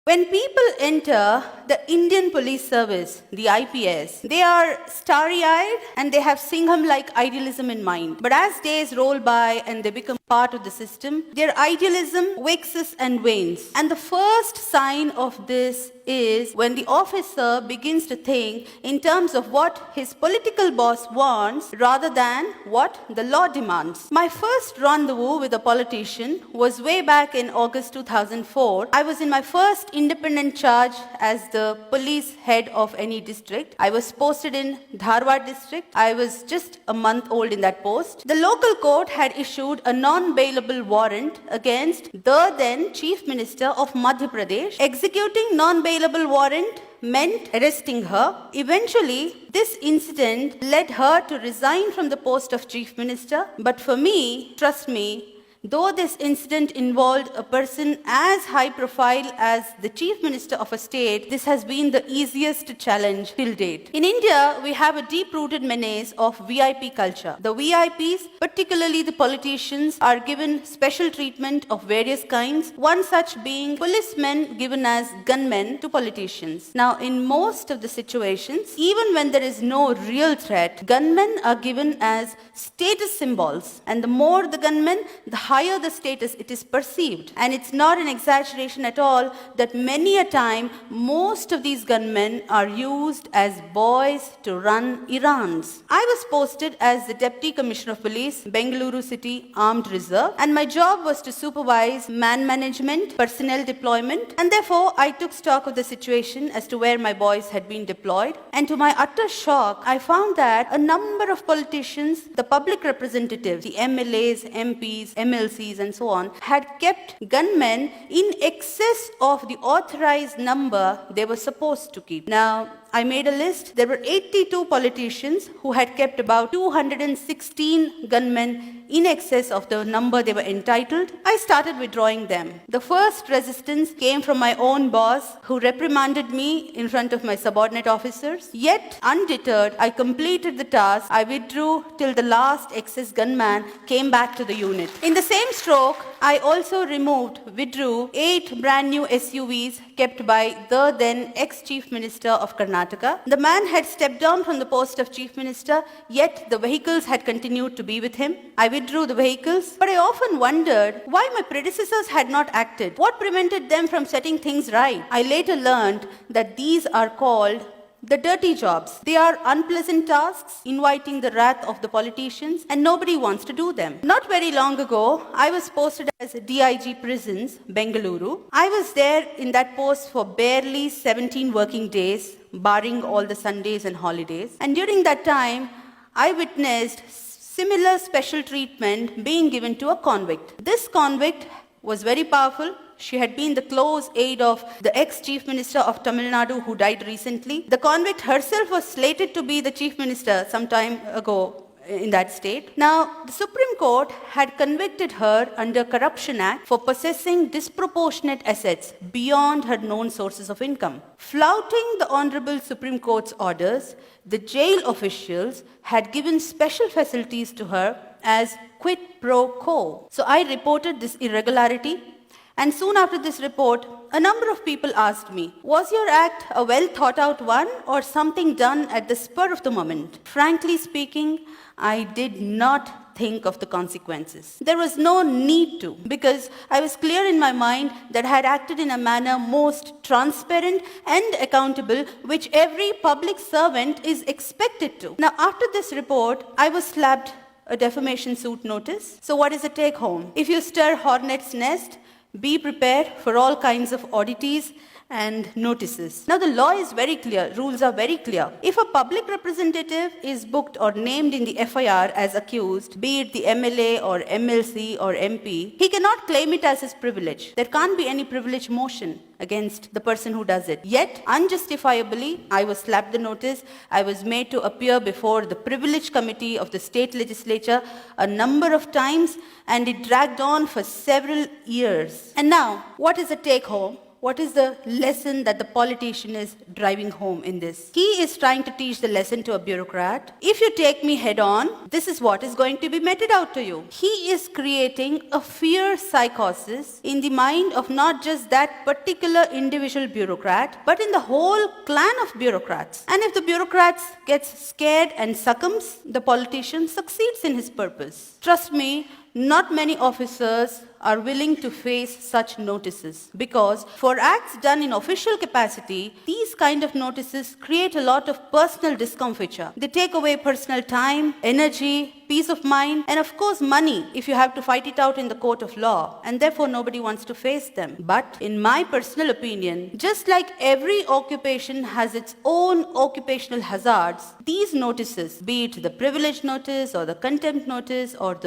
When people enter the Indian Police Service, the IPS, they are starry-eyed and they have Singham-like idealism in mind. But as days roll by and they become part of the system, their idealism waxes and wanes. And the first sign of this is when the officer begins to think in terms of what his political boss wants rather than what the law demands. My first rendezvous with a politician was way back in August 2004. I was in my first independent charge as the police head of any district. I was posted in Dharwad district. I was just a month old in that post. The local court had issued a non-bailable warrant against the then Chief Minister of Madhya Pradesh. Executing non-bailable warrant meant arresting her. Eventually, this incident led her to resign from the post of Chief Minister. But for me, trust me, though this incident involved a person as high profile as the Chief Minister of a state, this has been the easiest challenge till date. In India, we have a deep-rooted menace of VIP culture. The VIPs, particularly the politicians, are given special treatment of various kinds, one such being policemen given as gunmen to politicians. Now, in most of the situations, even when there is no real threat, gunmen are given as status symbols. And the more the gunmen, the higher the status it is perceived. And it's not an exaggeration at all that many a time most of these gunmen are used as boys to run errands. I was posted as the Deputy Commissioner of Police, Bengaluru City Armed Reserve, and my job was to supervise man management, personnel deployment, and therefore I took stock of the situation as to where my boys had been deployed. And to my utter shock, I found that a number of politicians, the public representatives, the MLAs, MPs, MLCs, and so on, had kept gunmen in excess of the authorized number they were supposed to keep. Now, I made a list. There were 82 politicians who had kept about 216 gunmen in excess of the number they were entitled. I started withdrawing them. The first resistance came from my own boss, who reprimanded me in front of my subordinate officers. Yet, undeterred, I completed the task. I withdrew till the last excess gunman came back to the unit. In the same stroke, I also withdrew 8 brand new SUVs kept by the then ex-Chief Minister of Karnataka. The man had stepped down from the post of Chief Minister, yet the vehicles had continued to be with him. I withdrew the vehicles, but I often wondered why my predecessors had not acted. What prevented them from setting things right? I later learned that these are called the dirty jobs. They are unpleasant tasks, inviting the wrath of the politicians, and nobody wants to do them. Not very long ago, I was posted as DIG Prisons, Bengaluru. I was there in that post for barely 17 working days, barring all the Sundays and holidays. And during that time, I witnessed similar special treatment being given to a convict. This convict was very powerful. She had been the close aide of the ex-Chief Minister of Tamil Nadu who died recently. The convict herself was slated to be the Chief Minister some time ago in that state. Now, the Supreme Court had convicted her under Corruption Act for possessing disproportionate assets beyond her known sources of income. Flouting the Honorable Supreme Court's orders, the jail officials had given special facilities to her as quid pro quo. So I reported this irregularity. And soon after this report, a number of people asked me, was your act a well thought out one or something done at the spur of the moment? Frankly speaking, I did not think of the consequences. There was no need to, because I was clear in my mind that I had acted in a manner most transparent and accountable, which every public servant is expected to. Now, after this report, I was slapped a defamation suit notice. So what is the take home? If you stir hornet's nest, be prepared for all kinds of oddities and notices. Now the law is very clear, rules are very clear. If a public representative is booked or named in the FIR as accused, be it the MLA or MLC or MP, he cannot claim it as his privilege. There can't be any privilege motion against the person who does it. Yet, unjustifiably, I was slapped the notice. I was made to appear before the privilege committee of the state legislature a number of times, and it dragged on for several years. And now, what is the take home? what is the lesson that the politician is driving home in this? He is trying to teach the lesson to a bureaucrat. If you take me head on, this is what is going to be meted out to you. He is creating a fear psychosis in the mind of not just that particular individual bureaucrat, but in the whole clan of bureaucrats. And if the bureaucrats gets scared and succumbs, the politician succeeds in his purpose. Trust me, not many officers are willing to face such notices, because for acts done in official capacity, these kind of notices create a lot of personal discomfiture. They take away personal time, energy, peace of mind, and of course money if you have to fight it out in the court of law, and therefore nobody wants to face them. But in my personal opinion, just like every occupation has its own occupational hazards, these notices, be it the privilege notice or the contempt notice or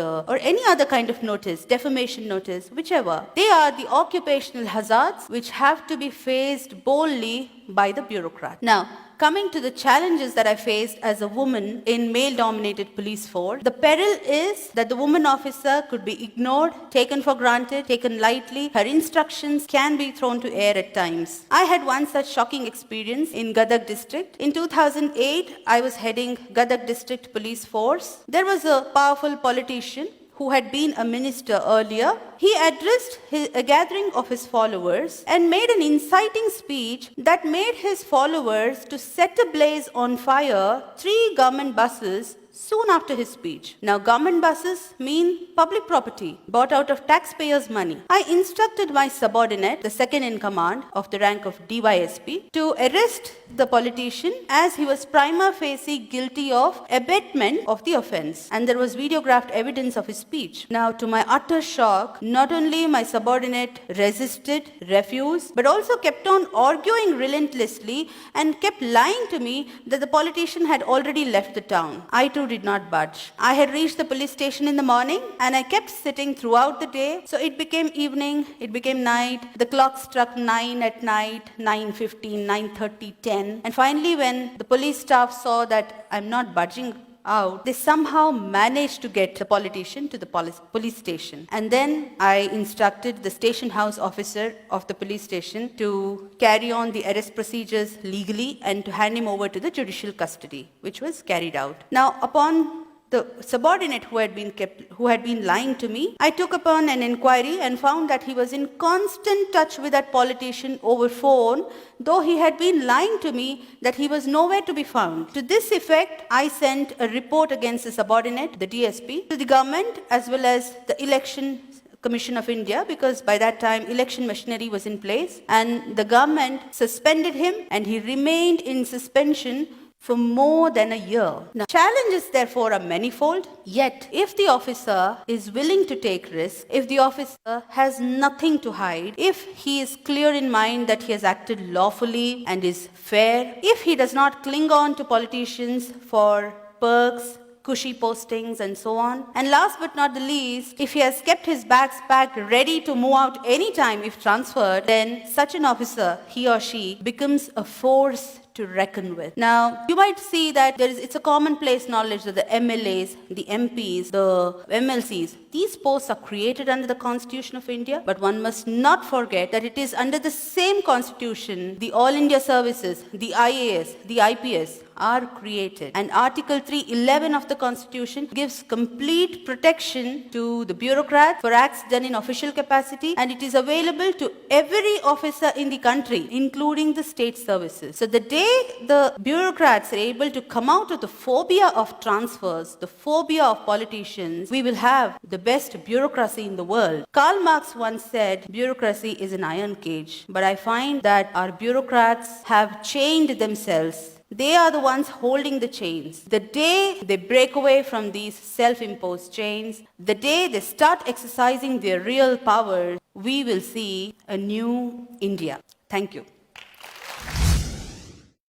any other kind of notice, defamation notice, whichever, they are the occupational hazards which have to be faced boldly by the bureaucrat. Now, coming to the challenges that I faced as a woman in male-dominated police force, the peril is that the woman officer could be ignored, taken for granted, taken lightly. Her instructions can be thrown to air at times. I had one such shocking experience in Gadag district. In 2008, I was heading Gadag district police force. There was a powerful politician who had been a minister earlier. He addressed a gathering of his followers and made an inciting speech that made his followers to set ablaze on fire 3 government buses soon after his speech. Now, government buses mean public property bought out of taxpayers' money. I instructed my subordinate, the second in command of the rank of DYSP, to arrest the politician as he was prima facie guilty of abetment of the offense, and there was videographed evidence of his speech. Now, to my utter shock, not only my subordinate resisted, refused, but also kept on arguing relentlessly and kept lying to me that the politician had already left the town. I too did not budge. I had reached the police station in the morning and I kept sitting throughout the day. So it became evening, it became night. The clock struck 9 at night, 9:15, 9:30, 10. And finally, when the police staff saw that I'm not budging out, they somehow managed to get the politician to the police station. And then I instructed the station house officer of the police station to carry on the arrest procedures legally and to hand him over to the judicial custody, which was carried out. Now, upon the subordinate who had been lying to me, I took upon an inquiry and found that he was in constant touch with that politician over phone, though he had been lying to me that he was nowhere to be found. To this effect, I sent a report against the subordinate, the DSP, to the government as well as the Election Commission of India, because by that time election machinery was in place, and the government suspended him and he remained in suspension for more than a year. Now, challenges therefore are manifold, yet if the officer is willing to take risks, if the officer has nothing to hide, if he is clear in mind that he has acted lawfully and is fair, if he does not cling on to politicians for perks, cushy postings and so on, and last but not the least, if he has kept his bags packed ready to move out anytime if transferred, then such an officer, he or she, becomes a force to reckon with. Now, you might see that it's a commonplace knowledge that the MLAs, the MPs, the MLCs, these posts are created under the Constitution of India, but one must not forget that it is under the same Constitution, the All India Services, the IAS, the IPS are created. And Article 311 of the Constitution gives complete protection to the bureaucrat for acts done in official capacity, and it is available to every officer in the country, including the state services. So the day the bureaucrats are able to come out of the phobia of transfers, the phobia of politicians, we will have the best bureaucracy in the world. Karl Marx once said, bureaucracy is an iron cage, but I find that our bureaucrats have chained themselves. They are the ones holding the chains. The day they break away from these self-imposed chains, the day they start exercising their real power, we will see a new India. Thank you.